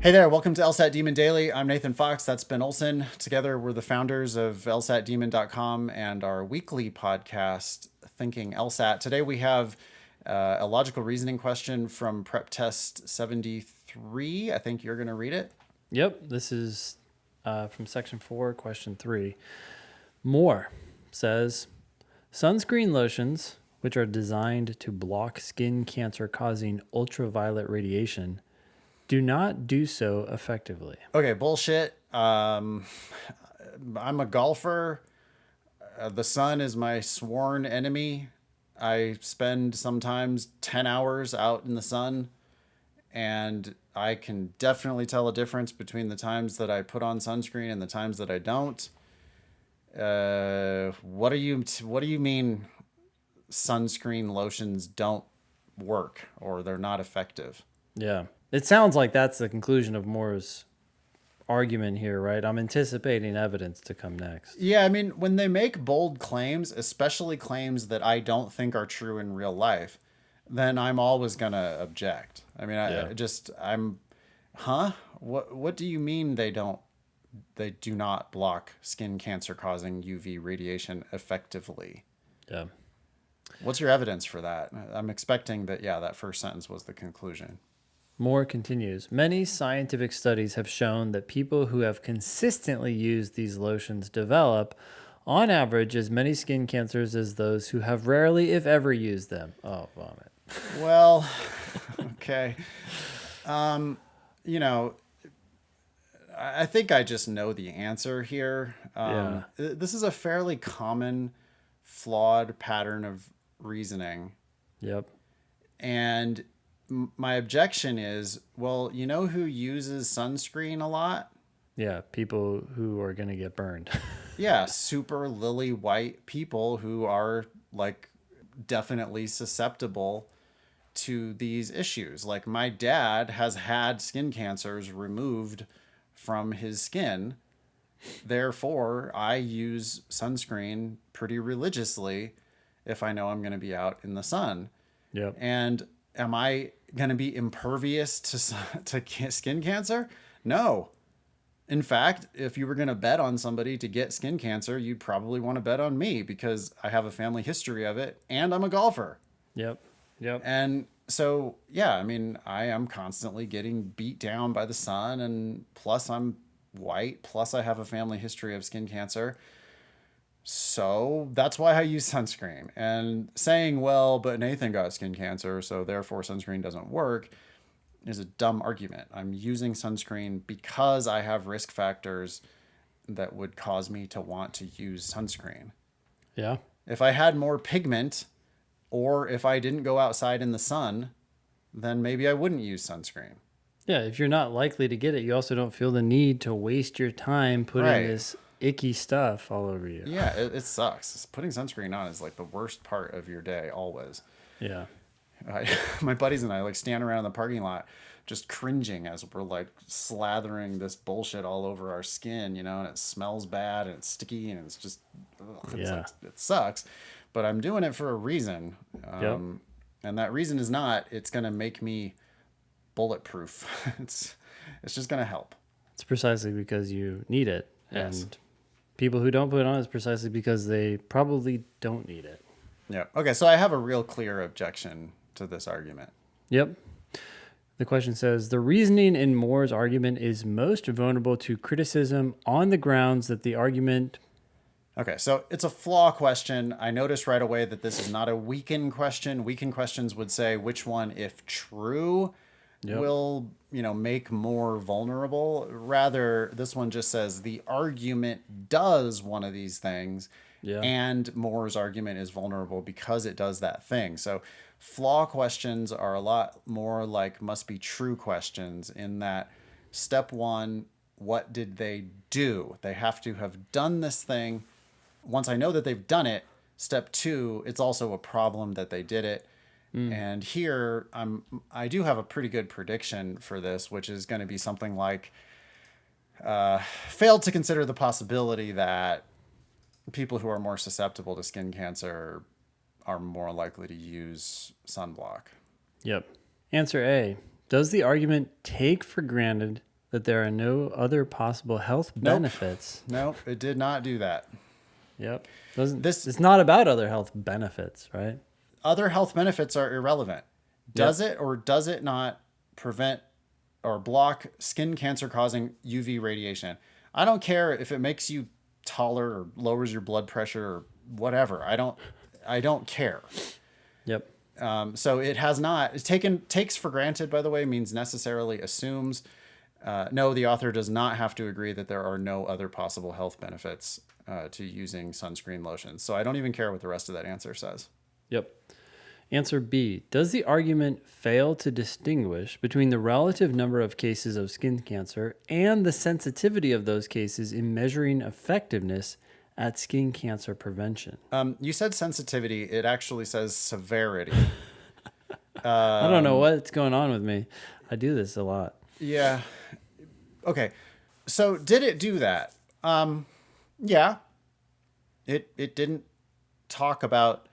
Hey there, welcome to LSAT Demon Daily. I'm Nathan Fox. That's Ben Olson. Together, we're the founders of LSATdemon.com and our weekly podcast, Thinking LSAT. Today, we have a logical reasoning question from PrepTest 73. I think you're going to read it. Yep, this is from section 4, question 3. Moore says, sunscreen lotions, which are designed to block skin cancer causing ultraviolet radiation, do not do so effectively. Okay, bullshit. I'm a golfer. The sun is my sworn enemy. I spend sometimes 10 hours out in the sun, and I can definitely tell a difference between the times that I put on sunscreen and the times that I don't. What do you mean sunscreen lotions don't work or they're not effective? Yeah, it sounds like that's the conclusion of Moore's argument here, right? I'm anticipating evidence to come next. Yeah, I mean, when they make bold claims, especially claims that I don't think are true in real life, then I'm always gonna object. I mean, Yeah. huh? What do you mean they do not block skin cancer causing UV radiation effectively? Yeah. What's your evidence for that? I'm expecting that, yeah, that first sentence was the conclusion. Moore continues, many scientific studies have shown that people who have consistently used these lotions develop, on average, as many skin cancers as those who have rarely, if ever, used them. Oh, vomit. Well, okay. You know, I think I just know the answer here. Yeah. This is a fairly common, flawed pattern of reasoning. Yep. And my objection is, well, you know who uses sunscreen a lot? Yeah. People who are going to get burned. Yeah, super lily white people who are like definitely susceptible to these issues. Like my dad has had skin cancers removed from his skin. Therefore, I use sunscreen pretty religiously if I know I'm going to be out in the sun. Yep. And am I going to be impervious to skin cancer? No. In fact, if you were going to bet on somebody to get skin cancer, you'd probably want to bet on me because I have a family history of it and I'm a golfer. Yep. Yep. And so, yeah, I mean, I am constantly getting beat down by the sun, and plus I'm white, plus I have a family history of skin cancer. So that's why I use sunscreen. And saying, well, but Nathan got skin cancer, so therefore sunscreen doesn't work, is a dumb argument. I'm using sunscreen because I have risk factors that would cause me to want to use sunscreen. Yeah. If I had more pigment, or if I didn't go outside in the sun, then maybe I wouldn't use sunscreen. Yeah. If you're not likely to get it, you also don't feel the need to waste your time putting Right. this icky stuff all over you. Yeah, it sucks. Putting sunscreen on is like the worst part of your day always. Yeah. My buddies and I like stand around the parking lot just cringing as we're like slathering this bullshit all over our skin, and it smells bad and it's sticky and it's just, Yeah. it sucks. But I'm doing it for a reason. Yep. And that reason is not, it's going to make me bulletproof. It's just going to help. It's precisely because you need it. Yes. And people who don't put it on is precisely because they probably don't need it. Yeah. Okay. So I have a real clear objection to this argument. Yep. The question says, the reasoning in Moore's argument is most vulnerable to criticism on the grounds that the argument... Okay, so it's a flaw question. I noticed right away that this is not a weaken question. Weaken questions would say which one, if true, will, make more vulnerable. Rather, this one just says the argument does one of these things, and Moore's argument is vulnerable because it does that thing. So flaw questions are a lot more like must be true questions in that step one, what did they do? They have to have done this thing. Once I know that they've done it, step two, it's also a problem that they did it. And here I do have a pretty good prediction for this, which is going to be something like failed to consider the possibility that people who are more susceptible to skin cancer are more likely to use sunblock. Yep. Answer A. Does the argument take for granted that there are no other possible health Nope. benefits. Nope, it did not do that. Yep. Doesn't This it's not about other health benefits, right? other health benefits are irrelevant. Does it or does it not prevent or block skin cancer causing UV radiation? I don't care if it makes you taller or lowers your blood pressure or whatever. I don't care. Yep. So it has not takes for granted, by the way, means necessarily assumes. No, the author does not have to agree that there are no other possible health benefits to using sunscreen lotions. So I don't even care what the rest of that answer says. Yep. Answer B. Does the argument fail to distinguish between the relative number of cases of skin cancer and the sensitivity of those cases in measuring effectiveness at skin cancer prevention? You said sensitivity. It actually says severity. I don't know what's going on with me. I do this a lot. Yeah. Okay. So did it do that? Yeah. It didn't talk about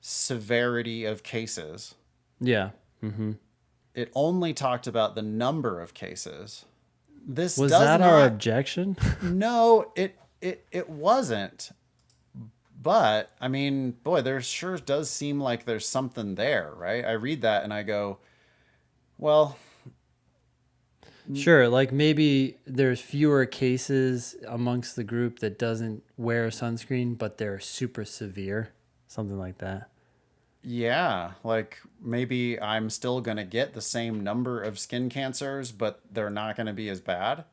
severity of cases. Yeah. Mm-hmm. It only talked about the number of cases. This Was does that not, our objection? No, it wasn't. But I mean, boy, there sure does seem like there's something there, right? I read that and I go, well, Sure, like maybe there's fewer cases amongst the group that doesn't wear sunscreen, but they're super severe, something like that. yeah, like maybe I'm still going to get the same number of skin cancers, but they're not going to be as bad.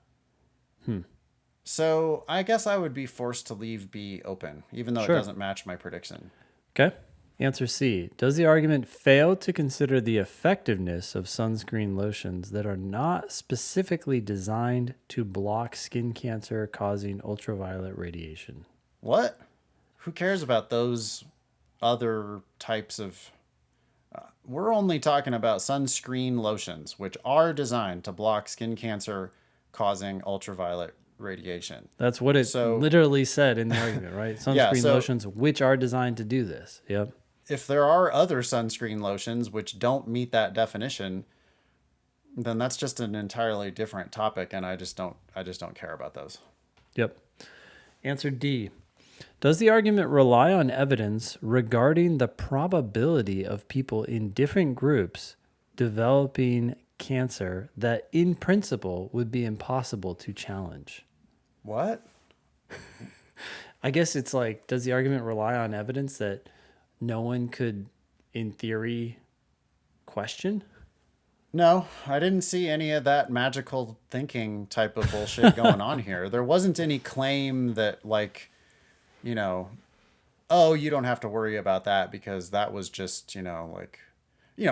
So I guess I would be forced to leave B open, even though Sure. it doesn't match my prediction. Okay. Answer C. Does the argument fail to consider the effectiveness of sunscreen lotions that are not specifically designed to block skin cancer causing ultraviolet radiation? What? Who cares about those other types of... we're only talking about sunscreen lotions, which are designed to block skin cancer causing ultraviolet radiation. That's what it So- literally said in the argument, right? Sunscreen so- lotions, which are designed to do this. Yep. If there are other sunscreen lotions which don't meet that definition, then that's just an entirely different topic, and I just don't care about those. Yep. Answer D. Does the argument rely on evidence regarding the probability of people in different groups developing cancer that in principle would be impossible to challenge? What? I guess it's like, does the argument rely on evidence that no one could, in theory, question? No, I didn't see any of that magical thinking type of bullshit going on here. There wasn't any claim that, like, you know, oh, you don't have to worry about that because that was just,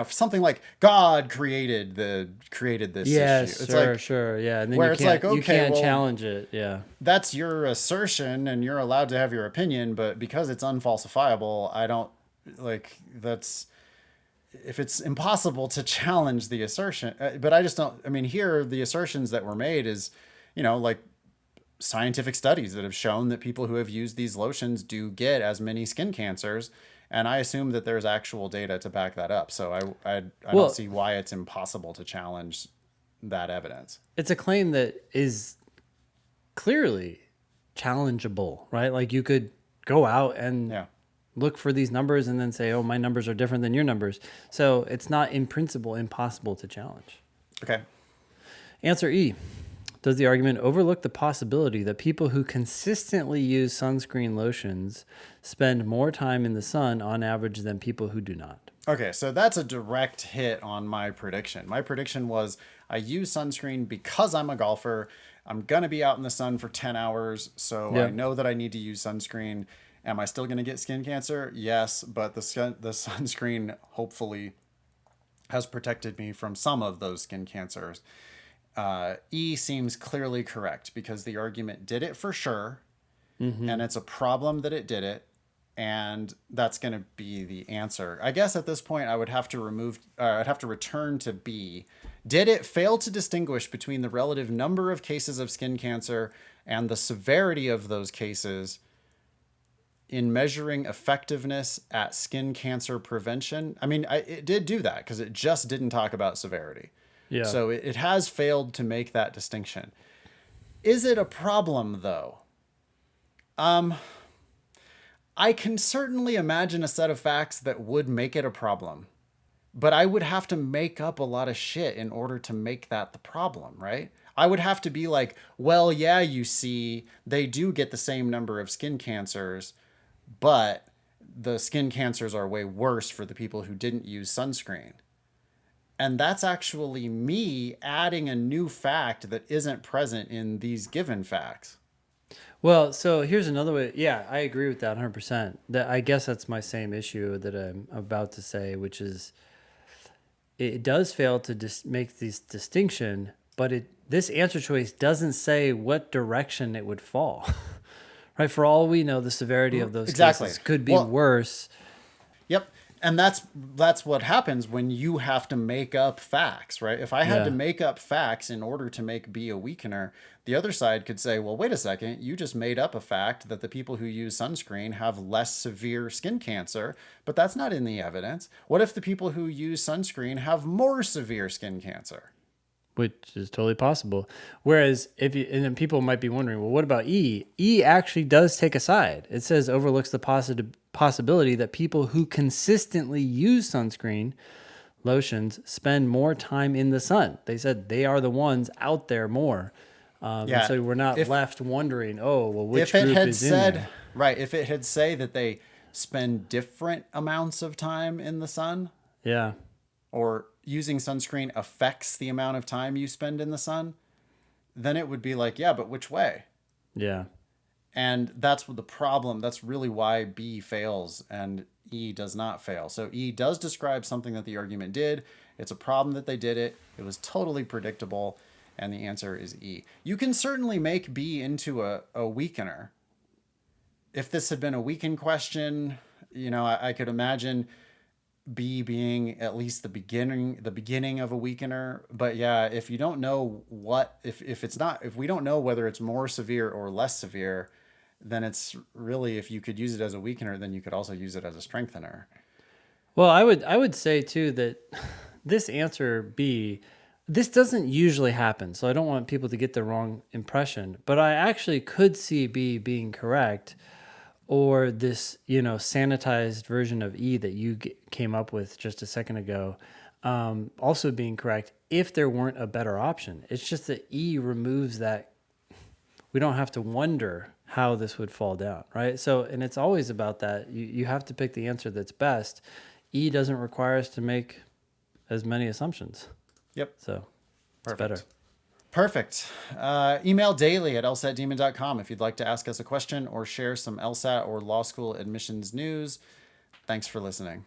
something like God created this Yes, issue. It's sure, like, sure, yeah. And then where you it's can't, like, you okay, can't well, challenge it, yeah. that's your assertion and you're allowed to have your opinion, but because it's unfalsifiable, I don't if it's impossible to challenge the assertion, but I just don't, I mean, here, the assertions that were made is, like scientific studies that have shown that people who have used these lotions do get as many skin cancers. And I assume that there's actual data to back that up. So I don't see why it's impossible to challenge that evidence. It's a claim that is clearly challengeable, right? Like you could go out and look for these numbers and then say, oh, my numbers are different than your numbers. So it's not in principle impossible to challenge. Okay. Answer E. Does the argument overlook the possibility that people who consistently use sunscreen lotions spend more time in the sun on average than people who do not? Okay, so that's a direct hit on my prediction. My prediction was I use sunscreen because I'm a golfer. I'm going to be out in the sun for 10 hours, so I know that I need to use sunscreen. Am I still going to get skin cancer? Yes, but the sunscreen hopefully has protected me from some of those skin cancers. E seems clearly correct because the argument did it for sure, and it's a problem that it did it, and that's going to be the answer. I guess at this point I would have to return to B. Did it fail to distinguish between the relative number of cases of skin cancer and the severity of those cases in measuring effectiveness at skin cancer prevention? I mean, it did do that because it just didn't talk about severity. Yeah. So it has failed to make that distinction. Is it a problem, though? I can certainly imagine a set of facts that would make it a problem, but I would have to make up a lot of shit in order to make that the problem, right? I would have to be like, well, yeah, you see, they do get the same number of skin cancers, but the skin cancers are way worse for the people who didn't use sunscreen. And that's actually me adding a new fact that isn't present in these given facts. Well, so here's another way. Yeah, I agree with that 100%. That I guess that's my same issue that I'm about to say, which is it does fail to make this distinction, but this answer choice doesn't say what direction it would fall. Right? For all we know, the severity of those cases could be worse. Yep. And that's what happens when you have to make up facts, right? If I had to make up facts in order to make B a weakener, the other side could say, well, wait a second, you just made up a fact that the people who use sunscreen have less severe skin cancer, but that's not in the evidence. What if the people who use sunscreen have more severe skin cancer? Which is totally possible. Whereas and then people might be wondering, well, what about E? E actually does take a side. It says overlooks the possibility that people who consistently use sunscreen lotions spend more time in the sun. They said they are the ones out there more. And so we're not left wondering, oh, well, which group is in there? Right. If it had say that they spend different amounts of time in the sun. Yeah. Or using sunscreen affects the amount of time you spend in the sun, then it would be like, yeah, but which way? Yeah. And that's the problem. That's really why B fails and E does not fail. So E does describe something that the argument did. It's a problem that they did it. It was totally predictable. And the answer is E. You can certainly make B into a weakener. If this had been a weaken question, I could imagine B being at least the beginning of a weakener. But yeah, if you don't know if we don't know whether it's more severe or less severe, then it's really, if you could use it as a weakener, then you could also use it as a strengthener. Well, I would say too that this answer B, this doesn't usually happen. So I don't want people to get the wrong impression, but I actually could see B being correct, or this, sanitized version of E that you came up with just a second ago, also being correct if there weren't a better option. It's just that E removes that. We don't have to wonder how this would fall down, right? So, and it's always about that. You have to pick the answer that's best. E doesn't require us to make as many assumptions. Yep. So Perfect. It's better. Perfect. Email daily@lsatdemon.com if you'd like to ask us a question or share some LSAT or law school admissions news. Thanks for listening.